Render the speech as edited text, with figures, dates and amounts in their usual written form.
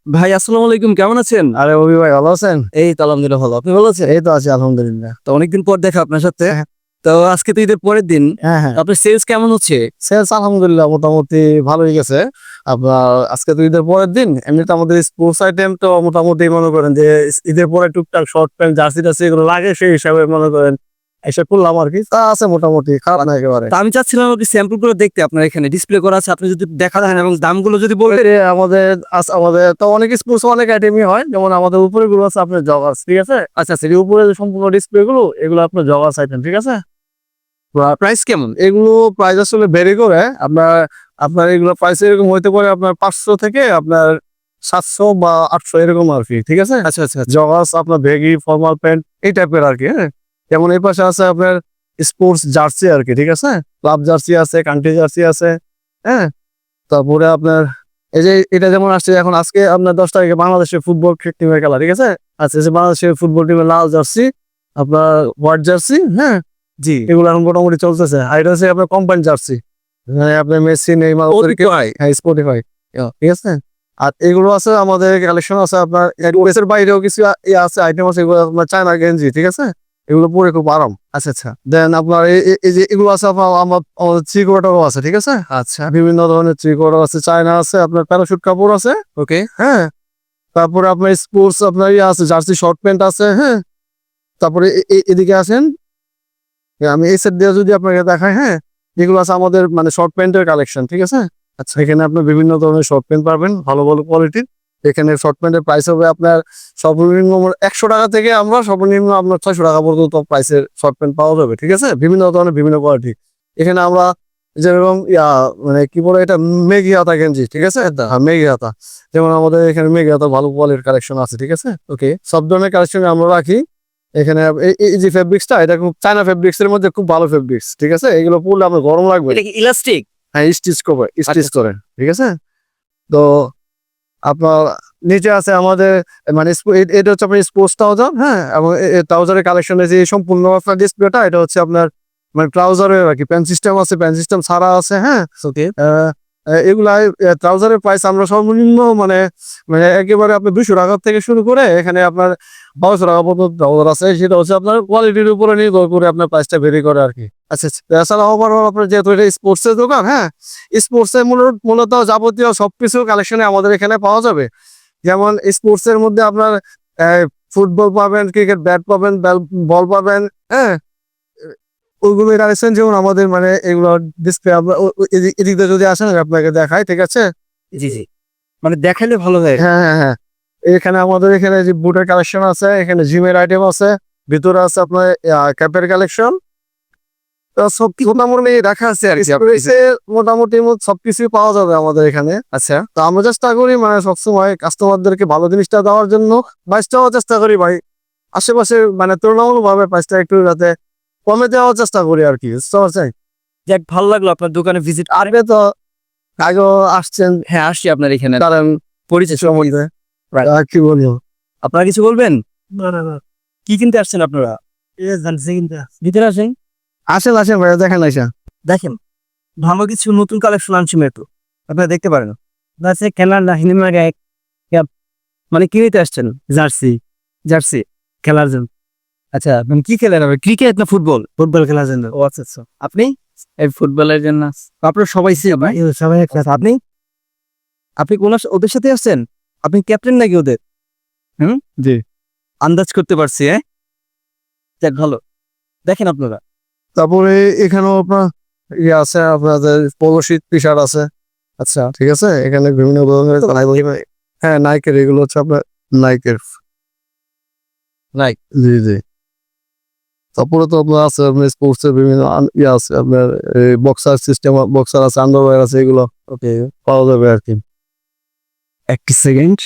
ভাই আসসালামু আলাইকুম, কেমন আছেন? আরে অভি ভাই ভালো আছেন? এই তো আলহামদুলিল্লাহ ভালো। আপনি ভালো আছেন? এই তো আছি আলহামদুলিল্লাহ। তো অনেকদিন পর দেখা আপনার সাথে। হ্যাঁ, তো আজকে তো ঈদের পরের দিন। হ্যাঁ, হ্যাঁ। আপনার সেলস কেমন হচ্ছে? সেলস আলহামদুলিল্লাহ মোটামুটি ভালোই গেছে। আপনার আজকে তো ঈদের পরের দিন। এমনিতে আমাদের স্পোর্টস আইটেম তো মোটামুটি মনে করেন যে ঈদের পরে টুকটাক শর্ট প্যান্ট, জার্সি-টার্সি এগুলো লাগে সেই হিসাবে মনে করেন এসব করলাম আরকি। তা আছে মোটামুটি খারাপ না একেবারে। তো আমি চাচ্ছিলাম আপনি স্যাম্পল গুলো দেখতে, আপনার এখানে ডিসপ্লে করা আছে, আপনি যদি দেখান এবং দামগুলো যদি বলতেন। আমাদের তো অনেক স্পোর্টস অনেক আইটেমই হয়। যেমন আমাদের উপরে গুলো আছে আপনার জগার্স, ঠিক আছে? আচ্ছা, এর উপরে যে সম্পূর্ণ ডিসপ্লে গুলো এগুলো আপনার জগার্স আইটেম, ঠিক আছে? প্রাইস কেমন? এগুলো প্রাইস আসলে ভেরি করে। আপনার আপনার এগুলো প্রাইস এরকম হইতে পারে আপনার 500 থেকে আপনার 700 বা 800 এরকম আরকি। ঠিক আছে? আচ্ছা, আচ্ছা, আচ্ছা। জগার্স আপনার বেগি, ফরমাল প্যান্ট এই টাইপের আরকি, হ্যাঁ? যেমন এই পাশে আছে আপনার স্পোর্টস জার্সি আরকি, ঠিক আছে? ক্লাব জার্সি আছে, কান্ট্রি জার্সি আছে, হ্যাঁ? তারপরে আপনার এই যে এটা যেমন আসছে এখন আজকে আপনার 10 তারিখে বাংলাদেশের ফুটবল টিমের খেলা, ঠিক আছে? আচ্ছা, এই যে বাংলাদেশের ফুটবল টিমের লাল জার্সি, আপনার হোয়াইট জার্সি, হ্যাঁ? জি। এগুলো এখন মোটামুটি চলতেছে। আর এটা হচ্ছে আপনার কোম্পানি জার্সি। মানে আপনার মেসি, নেইমার ওদেরকে Spotify। হ্যাঁ, স্পটিফাই। ঠিক আছে? আর এগুলো আছে আমাদের কালেকশন আছে আপনার এর বাইরেও কিছু আছে আইটেম আছে এগুলো আপনার চায়না গেঞ্জি, ঠিক আছে? এগুলো পরে খুব আরাম। আচ্ছা, আচ্ছা, দেন আপনার এই যে এগুলো আছে আপনার আমাদের থ্রি কোয়ার্টারও আছে, ঠিক আছে? আচ্ছা। বিভিন্ন ধরনের থ্রি কোয়ার্টার আছে, চায়না আছে, আপনার প্যারাশুট কাপড় আছে, ওকে। হ্যাঁ? তারপরে আপনার স্পোর্টস আপনার আছে জার্সি শর্ট প্যান্ট আছে, হ্যাঁ? তারপরে এদিকে আসেন আমি এই সেট দিয়ে যদি আপনাকে দেখাই, হ্যাঁ? এগুলো আছে আমাদের মানে শর্ট প্যান্টের কালেকশন, ঠিক আছে? আচ্ছা, এখানে আপনি বিভিন্ন ধরনের শর্ট প্যান্ট পাবেন ভালো, ভালো কোয়ালিটির। এখানে শর্ট প্যান্টের প্রাইস হবে আপনার সর্বনিম্ন ৳100 থেকে আমরা সর্বনিম্ন আপনার ৳600 পর্যন্ত প্রাইসের শর্ট প্যান্ট পাওয়া যাবে, ঠিক আছে? বিভিন্ন ধরনের বিভিন্ন কোয়ালিটি। এখানে আমরা যেরকম মানে কি বলে এটা মেগি হাতা গেঞ্জি, ঠিক আছে? হ্যাঁ, মেগি হাতা। যেমন আমাদের এখানে মেগি হাতা ভালো কোয়ালিটির কালেকশন আছে, ঠিক আছে? ওকে। সব ধরনের কালেকশন আমরা রাখি। এখানে এই যে ফেব্রিক্সটা এটা খুব চায়না ফেব্রিক্স এর মধ্যে খুব ভালো ফেব্রিক্স, ঠিক আছে? এগুলো পরলে আপনার গরম লাগবে। এটা কি ইলাস্টিক? হ্যাঁ, স্টিচ আচ্ছা, করে, ঠিক আছে? তো আপনার নিচে আছে আমাদের মানে এটা হচ্ছে আপনার স্পোর্টস ট্রাউজার, হ্যাঁ? এবং ট্রাউজারের কালেকশনে যে সম্পূর্ণ আপনার ডিসপ্লেটা এটা হচ্ছে আপনার মানে ট্রাউজারের আরকি প্যান্ট সিস্টেম আছে, প্যান্ট সিস্টেম ছাড়া আছে, হ্যাঁ? ওকে। এগুলা ট্রাউজারের প্রাইস আমরা সর্বনিম্ন মানে মানে একেবারে আপনার ৳200 থেকে শুরু করে এখানে আপনার ৳1200 পর্যন্ত ট্রাউজার আছে। সেটা হচ্ছে আপনার কোয়ালিটির উপরে নির্ভর করে আপনার প্রাইসটা ভেরি করে আরকি। আচ্ছা, আচ্ছা। এছাড়া ওভারঅল আপনার যেহেতু এটা স্পোর্টস এর দোকান, হ্যাঁ? স্পোর্টস এর মূলত যাবতীয় সবকিছু কালেকশনে আমাদের এখানে পাওয়া যাবে। যেমন স্পোর্টস এর মধ্যে আপনার অ্যা ফুটবল পাবেন, ক্রিকেট ব্যাট পাবেন, বল পাবেন, হ্যাঁ? ওইগুলো কালেকশন যেমন আমাদের মানে এগুলো ডিসপ্লে আমরা এদিক দিয়ে যদি আসেন আমি আপনাকে দেখাই, ঠিক আছে? জি, জি। মানে দেখাইলে ভালো হয়। হ্যাঁ, হ্যাঁ, হ্যাঁ। এখানে আমাদের এখানে যে বুটের কালেকশন আছে, এখানে জিমের আইটেম আছে, ভিতরে আছে আপনার ক্যাপের কালেকশন। তো মোটামুটি রাখা আছে আরকি স্পেসে মোটামুটি সবকিছুই পাওয়া যাবে আমাদের এখানে। আচ্ছা। তো আমরা চেষ্টা করি মানে সবসময় কাস্টমারদেরকে ভালো জিনিসটা দেওয়ার জন্য। প্রাইসটাও চেষ্টা করি ভাই আশেপাশে মানে তুলনামূলকভাবে প্রাইসটা একটু যাতে কমে দেওয়ার চেষ্টা করি আরকি। বুঝতে পারছেন? যাক, ভালো লাগলো আপনার দোকানে ভিজিট করে। আগে তো আগেও আসছেন হ্যাঁ, আসছি আপনার এখানে। কারণ পরিচিত। সম্বন্ধে রাইট। কি বলবো? আপনারা কিছু বলবেন? না, না, না। কি কিনতে আসছেন আপনারা? ভিতরে আসেন। আসেন, আসেন ভাইয়া দেখেন আইসা। দেখেন, ভালো কিছু নতুন কালেকশন আনছি মেট্রো। আপনারা দেখতে পারেন। খেলার না হিনেমারে মানে কি নিতে আসছেন? Jersey jersey. খেলার জন্য আচ্ছা, মানে কি খেলেন আপনি? ক্রিকেট না ফুটবল? ফুটবল খেলার জন্য ও আচ্ছা, আচ্ছা। আপনি? এই ফুটবলের জন্য আপনারা সবাই সেম, ভাই? সবাই একটা আচ্ছা, আপনি? আপনি ওদের সাথে আসছেন? আপনি ক্যাপ্টেন নাকি ওদের? হুম? জি। আন্দাজ করতে পারছি, হ্যাঁ? যাক, ভালো। দেখেন আপনারা। তারপরে এখানেও আপনার আছে আপনাদের পোলো শীট টি-শার্ট আছে। আচ্ছা, ঠিক আছে? এখানে বিভিন্ন ধরনের হ্যাঁ, নাইকের এগুলো হচ্ছে আপনার নাইকের। নাইক। জি, জি। তারপরে তো আপনার আছে আপনার স্পোর্টস এর বিভিন্ন আছে আপনার বক্সার সিস্টেম বক্সার আছে, আন্ডারওয়্যার আছে এগুলো ওকে পাওয়া যাবে আরকি। এক সেকেন্ড।